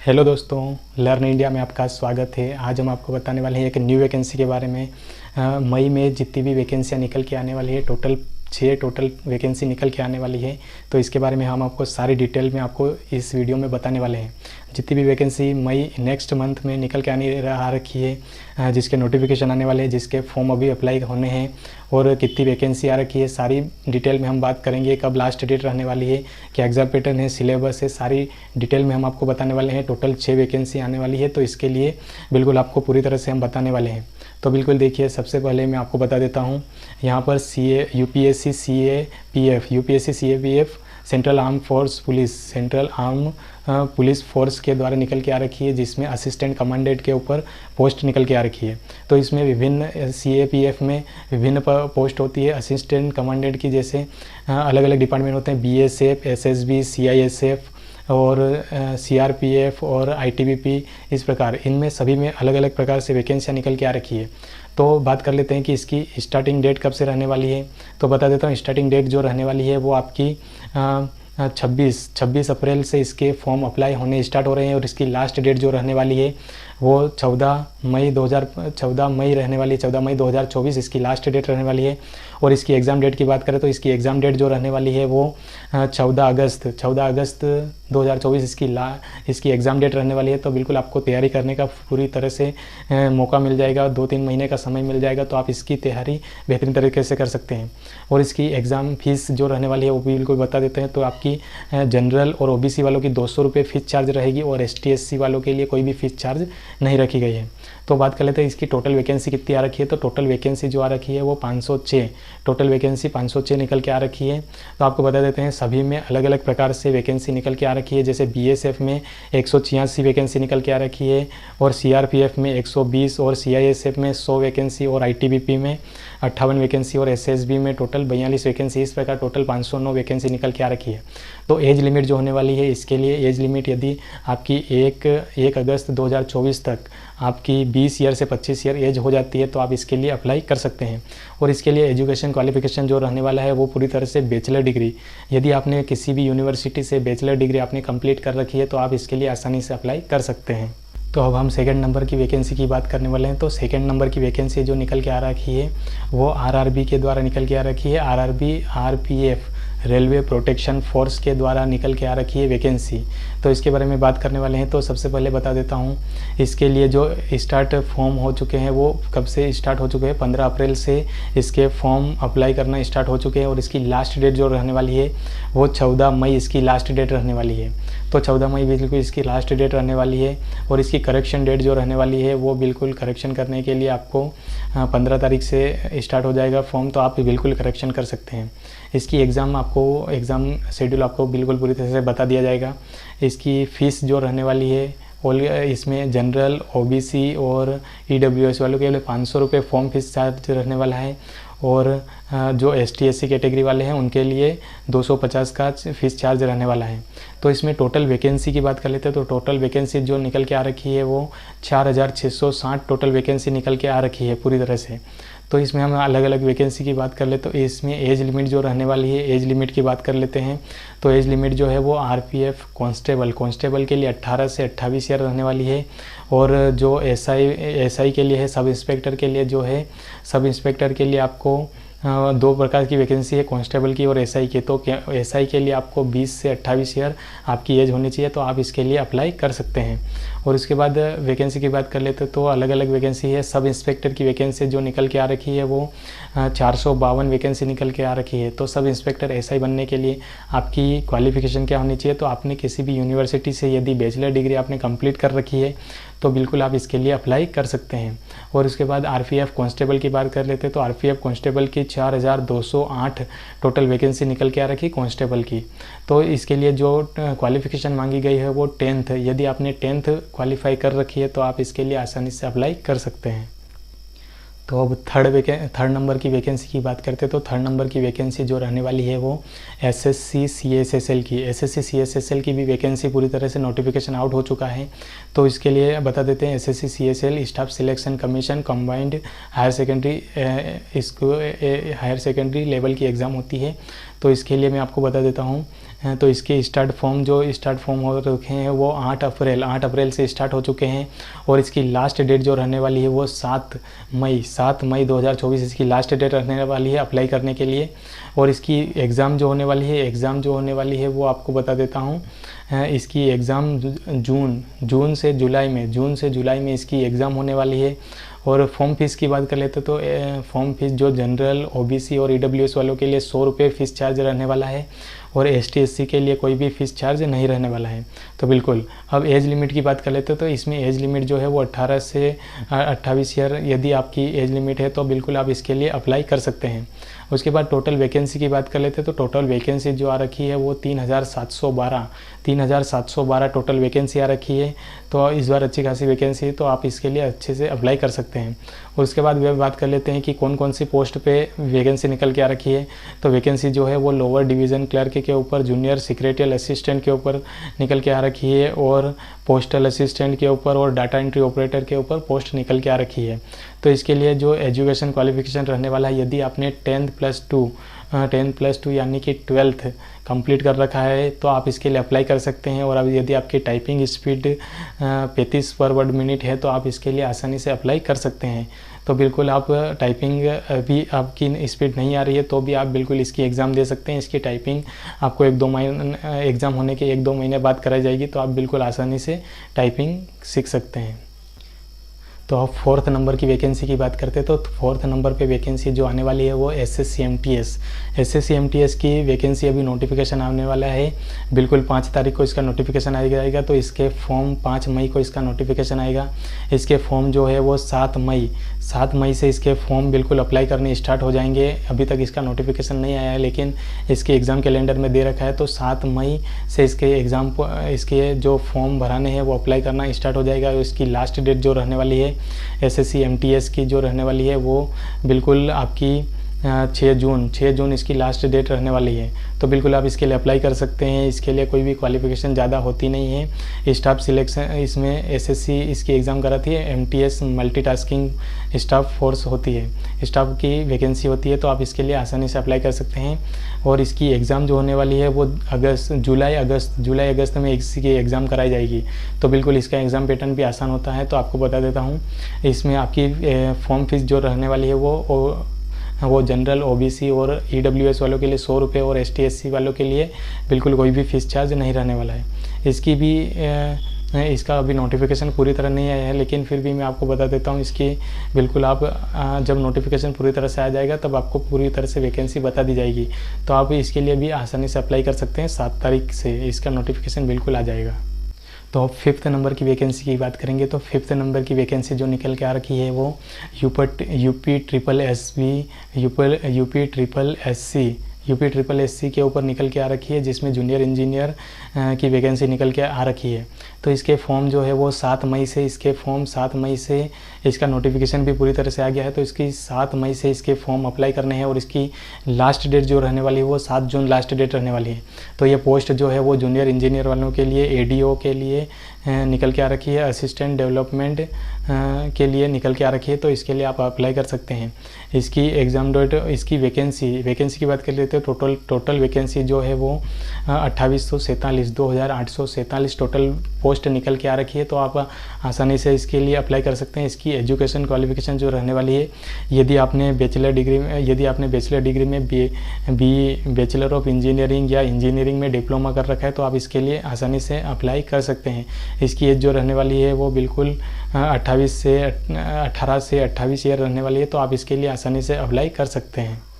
Hello दोस्तों, learn India में आपका स्वागत है। आज हम आपको बताने वाले हैं एक न्यू वैकेंसी के बारे में। मई में जितनी भी वैकेंसियाँ निकल के आने वाली है, टोटल 6 वैकेंसी निकल के आने वाली है। तो इसके बारे में हम आपको सारी डिटेल में आपको इस वीडियो में बताने वाले हैं। जितनी भी वैकेंसी मई नेक्स्ट मंथ में निकल के आ रखी है, जिसके नोटिफिकेशन आने वाले हैं, जिसके फॉर्म अभी अप्लाई होने हैं और कितनी वैकेंसी आ रखी है, सारी डिटेल में हम बात करेंगे। कब लास्ट डेट रहने वाली है, क्या एग्ज़ाम पैटर्न है, सिलेबस है, सारी डिटेल में हम आपको बताने वाले हैं। टोटल 6 वैकेंसी आने वाली है, तो इसके लिए बिल्कुल आपको पूरी तरह से हम बताने वाले हैं। तो बिल्कुल देखिए, सबसे पहले मैं आपको बता देता हूँ यहाँ पर UPSC CAPF central arm force police, central arm police force के द्वारा निकल के आ रखी है, जिसमें असिस्टेंट कमांडेंट के ऊपर पोस्ट निकल के आ रखी है। तो इसमें विभिन्न सीएपीएफ में विभिन्न पोस्ट होती है असिस्टेंट कमांडेंट की। जैसे अलग अलग डिपार्टमेंट होते हैं, बीएसएफ, एसएसबी, सीआईएसएफ और सीआरपीएफ और आईटीबीपी, इस प्रकार इनमें सभी में अलग अलग प्रकार से वैकेंसियाँ निकल के आ रखी है। तो बात कर लेते हैं कि इसकी स्टार्टिंग डेट कब से रहने वाली है। तो बता देता हूँ, स्टार्टिंग डेट जो रहने वाली है वो आपकी 26 अप्रैल से इसके फॉर्म अप्लाई होने स्टार्ट हो रहे हैं। और इसकी लास्ट डेट जो रहने वाली है वो 14 मई रहने वाली है। 14 मई 2024 इसकी लास्ट डेट रहने वाली है। और इसकी एग्ज़ाम डेट की बात करें तो इसकी एग्ज़ाम डेट जो रहने वाली है वो 14 अगस्त 2024 इसकी एग्ज़ाम डेट रहने वाली है। तो बिल्कुल आपको तैयारी करने का पूरी तरह से मौका मिल जाएगा, 2-3 महीने का समय मिल जाएगा। तो आप इसकी तैयारी बेहतरीन तरीके से कर सकते हैं। और इसकी एग्ज़ाम फीस जो रहने वाली है वो बिल्कुल बता देते हैं। तो आपकी जनरल और ओबीसी वालों की 200 रुपये फ़ीस चार्ज रहेगी और एसटी एससी वालों के लिए कोई भी फ़ीस चार्ज नहीं रखी गई है। तो बात कर लेते हैं इसकी टोटल वैकेंसी कितनी आ रखी है। तो टोटल वैकेंसी जो आ रखी है वो 506, टोटल वैकेंसी 506 निकल के आ रखी है। तो आपको बता देते हैं सभी में अलग अलग प्रकार से वैकेंसी निकल के आ रखी है। जैसे बीएसएफ में 186 वैकेंसी निकल के आ रखी है और सीआरपीएफ में 120 और सीआईएसएफ में 100 वैकेंसी और आईटीबीपी में 58 वैकेंसी और एसएसबी में टोटल 42 वैकेंसी। इस प्रकार टोटल 509 वैकेंसी निकल के आ रखी है। तो एज लिमिट जो होने वाली है, इसके लिए एज लिमिट यदि आपकी 1 अगस्त 2024 तक आपकी 20 ईयर से 25 ईयर एज हो जाती है तो आप इसके लिए अप्लाई कर सकते हैं। और इसके लिए एजुकेशन क्वालिफिकेशन जो रहने वाला है वो पूरी तरह से बैचलर डिग्री, यदि आपने किसी भी यूनिवर्सिटी से बैचलर डिग्री आपने कंप्लीट कर रखी है तो आप इसके लिए आसानी से अप्लाई कर सकते हैं। तो अब हम सेकंड नंबर की वैकेंसी की बात करने वाले हैं। तो सेकंड नंबर की वैकेंसी जो निकल के आ रखी है वो आरआरबी के द्वारा निकल के आ रखी है। RRB RPF railway protection force के द्वारा निकल के आ रखी है वैकेंसी। तो इसके बारे में बात करने वाले हैं। तो सबसे पहले बता देता हूँ इसके लिए जो स्टार्ट फॉर्म हो चुके हैं वो कब से स्टार्ट हो चुके हैं। 15 अप्रैल से इसके फॉर्म अप्लाई करना स्टार्ट हो चुके हैं। और इसकी लास्ट डेट जो रहने वाली है वो 14 मई इसकी लास्ट डेट रहने वाली है। तो 14 मई बिल्कुल इसकी लास्ट डेट रहने वाली है। और इसकी करेक्शन डेट जो रहने वाली है वो बिल्कुल करेक्शन करने के लिए आपको 15 तारीख से स्टार्ट हो जाएगा फॉर्म, तो आप बिल्कुल करेक्शन कर सकते हैं। इसकी एग्ज़ाम शेड्यूल आपको बिल्कुल पूरी तरह से बता दिया जाएगा। इसकी फ़ीस जो रहने वाली है और इसमें जनरल, ओबीसी और ईडब्ल्यूएस वालों के लिए 500 रुपये फॉर्म फीस चार्ज रहने वाला है। और जो एसटी एससी कैटेगरी वाले हैं उनके लिए 250 का फीस चार्ज रहने वाला है। तो इसमें टोटल वैकेंसी की बात कर लेते हैं। तो टोटल वैकेंसी जो निकल के आ रखी है वो 4660 टोटल वैकेंसी निकल के आ रखी है पूरी तरह से। तो इसमें हम अलग अलग वैकेंसी की बात कर ले तो इसमें एज लिमिट जो रहने वाली है, एज लिमिट की बात कर लेते हैं। तो एज लिमिट जो है वो आरपीएफ कांस्टेबल के लिए 18 से 28 ईयर रहने वाली है। और जो एसआई के लिए है, सब इंस्पेक्टर के लिए जो है, सब इंस्पेक्टर के लिए आपको 2 प्रकार की वैकेंसी है, कांस्टेबल की और एसआई की। तो एसआई के लिए आपको 20 से 28 ईयर आपकी एज होनी चाहिए, तो आप इसके लिए अप्लाई कर सकते हैं। और उसके बाद वैकेंसी की बात कर लेते तो अलग अलग वैकेंसी है। सब इंस्पेक्टर की वैकेंसी जो निकल के आ रखी है वो 452 वैकेंसी निकल के आ रखी है। तो सब इंस्पेक्टर एसआई बनने के लिए आपकी क्वालिफिकेशन क्या होनी चाहिए। तो आपने किसी भी यूनिवर्सिटी से यदि बैचलर डिग्री आपने कंप्लीट कर रखी है तो बिल्कुल आप इसके लिए अप्लाई कर सकते हैं। और उसके बाद आरपीएफ कांस्टेबल की बात कर लेते हैं। तो आरपीएफ कांस्टेबल की 4208 टोटल वैकेंसी निकल के आ रखी कांस्टेबल की। तो इसके लिए जो क्वालिफिकेशन मांगी गई है वो 10th, यदि आपने 10th क्वालिफाई कर रखी है तो आप इसके लिए आसानी से अप्लाई कर सकते हैं। तो अब थर्ड नंबर की वैकेंसी की बात करते हैं। तो थर्ड नंबर की वैकेंसी जो रहने वाली है वो एसएससी सीएसएसएल की भी वैकेंसी पूरी तरह से नोटिफिकेशन आउट हो चुका है। तो इसके लिए बता देते हैं, SSC CSL staff selection commission combined higher secondary level की एग्ज़ाम होती है। तो इसके लिए मैं आपको बता देता हूँ तो इसके स्टार्ट फॉर्म हो रखे हैं वो 8 अप्रैल से स्टार्ट हो चुके हैं। और इसकी लास्ट डेट जो रहने वाली है वो 7 मई 2024 इसकी लास्ट डेट रहने वाली है अप्लाई करने के लिए। और इसकी एग्ज़ाम जो होने वाली है वो आपको बता देता हूँ। इसकी एग्ज़ाम जून से जुलाई में इसकी एग्ज़ाम होने वाली है। और फॉर्म फीस की बात कर लेते तो फॉर्म फीस जो जनरल, ओबीसी और ईडब्ल्यूएस वालों के लिए 100 रुपये फ़ीस चार्ज रहने वाला है और एसटी एससी के लिए कोई भी फ़ीस चार्ज नहीं रहने वाला है। तो बिल्कुल अब एज लिमिट की बात कर लेते तो इसमें एज लिमिट जो है वो 18 से 28 ईयर यदि आपकी एज लिमिट है तो बिल्कुल आप इसके लिए अप्लाई कर सकते हैं। उसके बाद टोटल वैकेंसी की बात कर लेते तो टोटल वैकेंसी जो आ रखी है वो 3712 टोटल वैकेंसी आ रखी है। तो इस बार अच्छी खासी वैकेंसी है तो आप इसके लिए अच्छे से अप्लाई कर सकते हैं। उसके बाद वे बात कर लेते हैं कि कौन कौन सी पोस्ट पे वैकेंसी निकल के आ रखी है। तो वैकेंसी जो है वो लोअर डिवीज़न क्लर्क के ऊपर, जूनियर सेक्रेटरियल असिस्टेंट के ऊपर निकल के आ रखी है और पोस्टल असिस्टेंट के ऊपर और डाटा एंट्री ऑपरेटर के ऊपर पोस्ट निकल के आ रखी है। तो इसके लिए जो एजुकेशन क्वालिफिकेशन रहने वाला है, यदि आपने 10+2 यानी कि 12th कंप्लीट कर रखा है तो आप इसके लिए अप्लाई कर सकते हैं। और अब यदि आपकी टाइपिंग स्पीड 35 पर वर्ड मिनट है तो आप इसके लिए आसानी से अप्लाई कर सकते हैं। तो बिल्कुल आप टाइपिंग भी आपकी स्पीड नहीं आ रही है तो भी आप बिल्कुल इसकी एग्ज़ाम दे सकते हैं। इसकी टाइपिंग आपको 1-2 महीने एग्ज़ाम होने के 1-2 महीने बाद कराई जाएगी तो आप बिल्कुल आसानी से टाइपिंग सीख सकते हैं। तो अब 4th नंबर की वैकेंसी की बात करते हैं तो 4th नंबर पे वैकेंसी जो आने वाली है वो SSC-MTS की वैकेंसी अभी नोटिफिकेशन आने वाला है। बिल्कुल 5 तारीख को इसका नोटिफिकेशन आ जाएगा। तो इसके फॉर्म 5 मई को इसका नोटिफिकेशन आएगा। इसके फॉर्म जो है वो 7 मई से इसके फॉर्म बिल्कुल अप्लाई करने स्टार्ट हो जाएंगे। अभी तक इसका नोटिफिकेशन नहीं आया है लेकिन इसके एग्ज़ाम कैलेंडर में दे रखा है। तो 7 मई से इसके जो फॉर्म भराने हैं वो अप्लाई करना स्टार्ट हो जाएगा। इसकी लास्ट डेट जो रहने वाली है SSC-MTS की जो रहने वाली है वो बिल्कुल आपकी 6 जून इसकी लास्ट डेट रहने वाली है। तो बिल्कुल आप इसके लिए अप्लाई कर सकते हैं। इसके लिए कोई भी क्वालिफिकेशन ज़्यादा होती नहीं है। स्टाफ सिलेक्शन इसमें SSC इसकी एग्ज़ाम कराती है। MTS मल्टीटास्किंग स्टाफ फोर्स होती है, स्टाफ की वैकेंसी होती है। तो आप इसके लिए आसानी से अप्लाई कर सकते हैं। और इसकी एग्ज़ाम जो होने वाली है वो जुलाई अगस्त में इसकी एग्ज़ाम कराई जाएगी। तो बिल्कुल इसका एग्ज़ाम पैटर्न भी आसान होता है। तो आपको बता देता हूँ इसमें आपकी फॉर्म फीस जो रहने वाली है वो जनरल, ओबीसी और ईडब्ल्यूएस वालों के लिए 100 रुपये और एसटी एससी वालों के लिए बिल्कुल कोई भी फ़ीस चार्ज नहीं रहने वाला है। इसका अभी नोटिफिकेशन पूरी तरह नहीं आया है लेकिन फिर भी मैं आपको बता देता हूँ इसकी बिल्कुल आप जब नोटिफिकेशन पूरी तरह से आ जाएगा तब आपको पूरी तरह से वैकेंसी बता दी जाएगी। तो आप इसके लिए भी आसानी से अप्लाई कर सकते हैं। 7 तारीख से इसका नोटिफिकेशन बिल्कुल आ जाएगा। तो अब 5th नंबर की वैकेंसी की बात करेंगे तो 5th नंबर की वैकेंसी जो निकल के आ रखी है वो यूपी ट्रिपल एससी के ऊपर निकल के आ रखी है, जिसमें जूनियर इंजीनियर की वैकेंसी निकल के आ रखी है। तो इसके फॉर्म जो है वो 7 मई से इसका नोटिफिकेशन भी पूरी तरह से आ गया है। तो इसकी 7 मई से इसके फॉर्म अप्लाई करने हैं और इसकी लास्ट डेट जो रहने वाली है वो 7 जून लास्ट डेट रहने वाली है। तो ये पोस्ट जो है वो जूनियर इंजीनियर वालों के लिए, एडीओ के लिए निकल के आ रखी है, असिस्टेंट डेवलपमेंट के लिए निकल के आ रखी है। तो इसके लिए आप अप्लाई कर सकते हैं। इसकी एग्ज़ाम डेट, इसकी वैकेंसी की बात कर लेते हैं। टोटल वैकेंसी जो है वो 2847 टोटल पोस्ट निकल के आ रखी है। तो आप आसानी से इसके लिए अप्लाई कर सकते हैं। इसकी एजुकेशन क्वालिफिकेशन जो रहने वाली है, यदि आपने बैचलर डिग्री में बैचलर ऑफ इंजीनियरिंग या इंजीनियरिंग में डिप्लोमा कर रखा है तो आप इसके लिए आसानी से अप्लाई कर सकते हैं। इसकी एज जो रहने वाली है वो बिल्कुल 18 से 28 ईयर रहने वाली है। तो आप इसके लिए आसानी से अप्लाई कर सकते हैं।